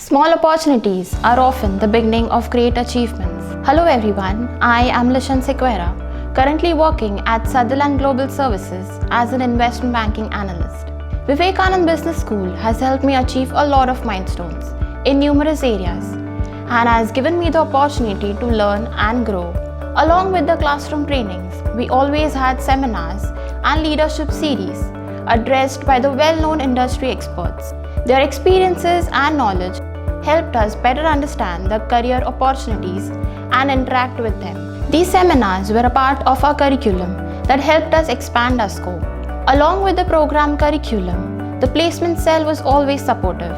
Small opportunities are often the beginning of great achievements. Hello everyone, I am Lichen Sequeira, currently working at Sutherland Global Services as an investment banking analyst. Vivekanand Business School has helped me achieve a lot of milestones in numerous areas and has given me the opportunity to learn and grow. Along with the classroom trainings, we always had seminars and leadership series addressed by the well-known industry experts. Their experiences and knowledge helped us better understand the career opportunities and interact with them. These seminars were a part of our curriculum that helped us expand our scope. Along with the program curriculum, the placement cell was always supportive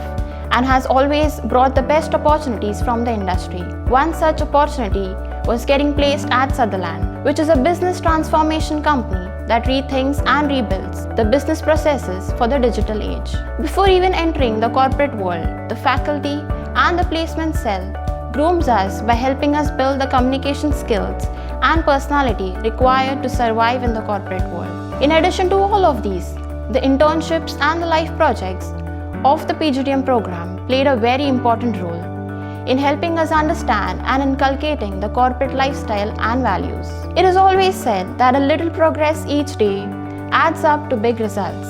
and has always brought the best opportunities from the industry. One such opportunity was getting placed at Sutherland, which is a business transformation company that rethinks and rebuilds the business processes for the digital age. Before even entering the corporate world, the faculty and the placement cell grooms us by helping us build the communication skills and personality required to survive in the corporate world. In addition to all of these, the internships and the life projects of the PGDM program played a very important role in helping us understand and inculcating the corporate lifestyle and values. It is always said that a little progress each day adds up to big results,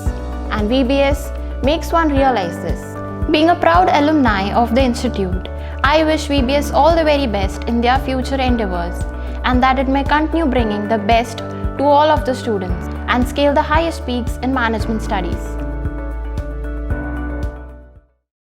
and VBS makes one realize this. Being a proud alumni of the institute, I wish VBS all the very best in their future endeavors and that it may continue bringing the best to all of the students and scale the highest peaks in management studies.